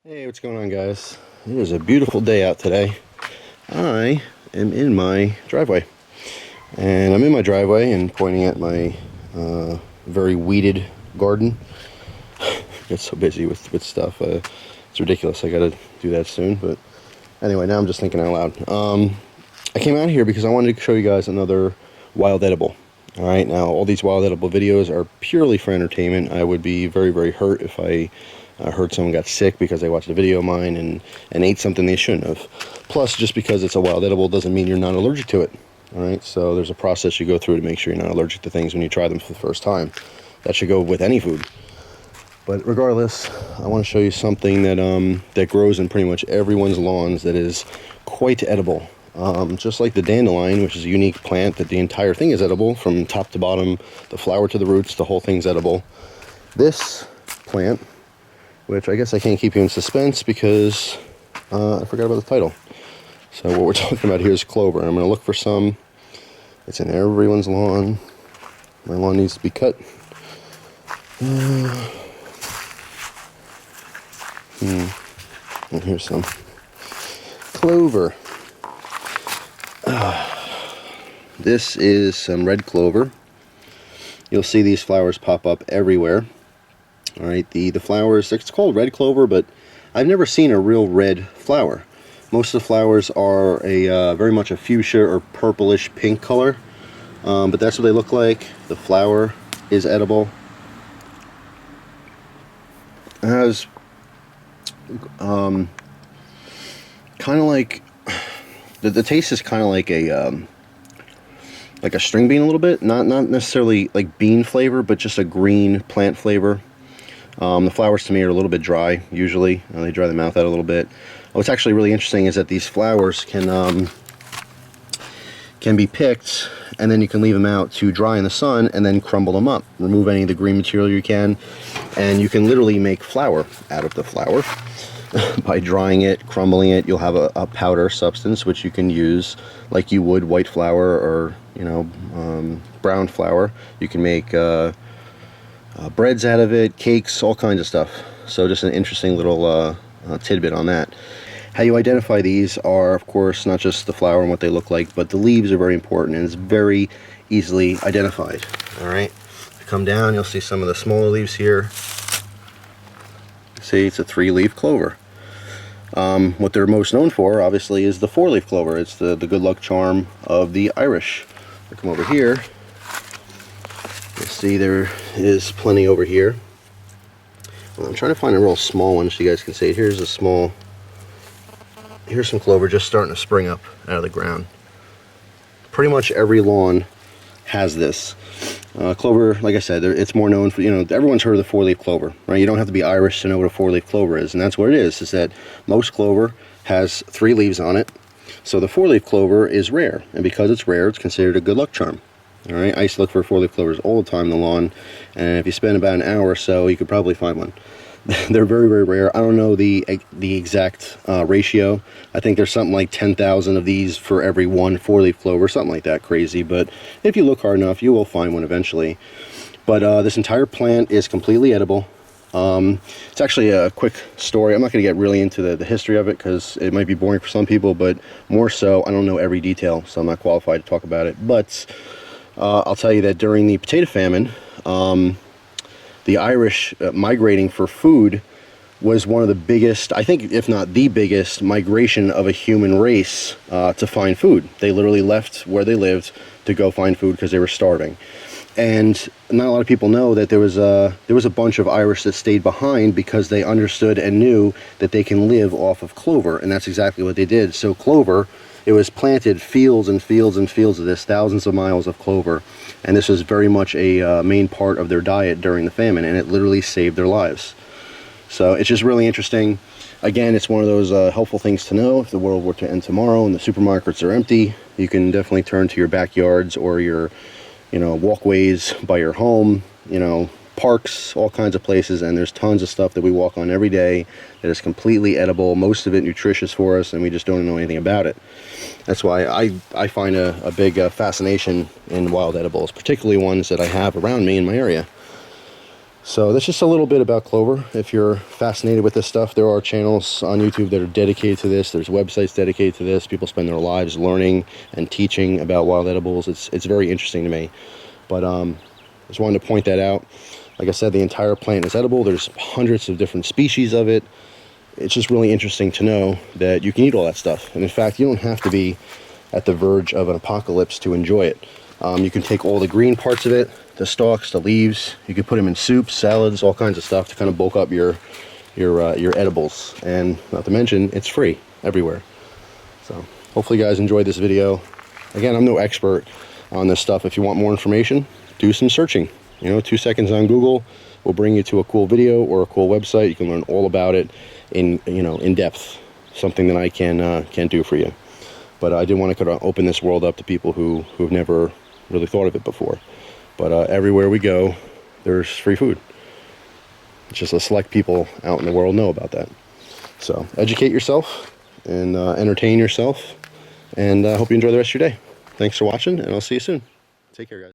Hey, what's going on, guys? It is a beautiful day out today. I am in my driveway, and I'm in my driveway and pointing at my very weeded garden. I get so busy with stuff. It's ridiculous. I gotta do that soon, but anyway, now I'm just thinking out loud. I came out here because I wanted to show you guys another wild edible. All right, now all these wild edible videos are purely for entertainment. I would be very, very hurt if I heard someone got sick because they watched a video of mine and ate something they shouldn't have. Plus, just because it's a wild edible doesn't mean you're not allergic to it. All right, so there's a process you go through to make sure you're not allergic to things when you try them for the first time. That should go with any food. But regardless, I want to show you something that that grows in pretty much everyone's lawns that is quite edible. Just like the dandelion, which is a unique plant that the entire thing is edible from top to bottom, the flower to the roots, the whole thing's edible. This plant, which I guess I can't keep you in suspense because I forgot about the title. So what we're talking about here is clover. I'm going to look for some. It's in everyone's lawn. My lawn needs to be cut. And here's some clover. This is some red clover. You'll see these flowers pop up everywhere. All right, the flowers, it's called red clover, but I've never seen a real red flower. Most of the flowers are a very much a fuchsia or purplish pink color, but that's what they look like. The flower is edible. It has kind of like the taste is kind of like a string bean a little bit, not necessarily like bean flavor, but just a green plant flavor. The flowers to me are a little bit dry, usually. They dry the mouth out a little bit. What's actually really interesting is that these flowers can be picked, and then you can leave them out to dry in the sun and then crumble them up. Remove any of the green material you can, and you can literally make flour out of the flower. By drying it, crumbling it, you'll have a powder substance which you can use like you would white flour or, you know, brown flour. You can make breads out of it, cakes, all kinds of stuff. So just an interesting little tidbit on that. How you identify these are, of course, not just the flower and what they look like, but the leaves are very important, and it's very easily identified. All right, if you come down, you'll see some of the smaller leaves here. See, it's a 3-leaf clover. What they're most known for, obviously, is the 4-leaf clover. It's the good luck charm of the Irish. I come over here. You'll see there is plenty over here. Well, I'm trying to find a real small one so you guys can see. Here's a small. Here's some clover just starting to spring up out of the ground. Pretty much every lawn has this. Clover, like I said, it's more known for, you know, everyone's heard of the 4-leaf clover, right? You don't have to be Irish to know what a 4-leaf clover is, and that's what it is that most clover has 3 leaves on it. So the 4-leaf clover is rare, and because it's rare, it's considered a good luck charm. All right, I used to look for 4-leaf clovers all the time in the lawn, and if you spend about an hour or so, you could probably find one. They're very, very rare. I don't know the exact ratio. I think there's something like 10,000 of these for every one 4-leaf clover, something like that crazy. But if you look hard enough, you will find one eventually. But this entire plant is completely edible. It's actually a quick story. I'm not going to get really into the history of it because it might be boring for some people, but more so, I don't know every detail, so I'm not qualified to talk about it. But I'll tell you that during the potato famine, the Irish migrating for food was one of the biggest, I think, if not the biggest, migration of a human race to find food. They literally left where they lived to go find food because they were starving. And not a lot of people know that there was a bunch of Irish that stayed behind because they understood and knew that they can live off of clover, and that's exactly what they did. So clover, it was planted fields and fields and fields of this, thousands of miles of clover, and this was very much a main part of their diet during the famine, and it literally saved their lives. So it's just really interesting. Again, it's one of those helpful things to know. If the world were to end tomorrow and the supermarkets are empty, you can definitely turn to your backyards or your, you know, walkways by your home, you know, parks, all kinds of places, and there's tons of stuff that we walk on every day that is completely edible, most of it nutritious for us, and we just don't know anything about it. That's why I find a big fascination in wild edibles, particularly ones that I have around me in my area. So that's just a little bit about clover. If you're fascinated with this stuff, there are channels on YouTube that are dedicated to this. There's websites dedicated to this. People spend their lives learning and teaching about wild edibles. It's very interesting to me. But just wanted to point that out. Like I said, the entire plant is edible. There's hundreds of different species of it. It's just really interesting to know that you can eat all that stuff. And in fact, you don't have to be at the verge of an apocalypse to enjoy it. You can take all the green parts of it, the stalks, the leaves. You could put them in soups, salads, all kinds of stuff to kind of bulk up your edibles. And not to mention, it's free everywhere. So hopefully you guys enjoyed this video. Again, I'm no expert on this stuff. If you want more information, do some searching. 2 seconds on Google will bring you to a cool video or a cool website. You can learn all about it in depth. Something that I can't do for you. But I did want to kind of open this world up to people who've never really thought of it before. But everywhere we go, there's free food. It's just a select people out in the world know about that. So educate yourself and entertain yourself. And I hope you enjoy the rest of your day. Thanks for watching, and I'll see you soon. Take care, guys.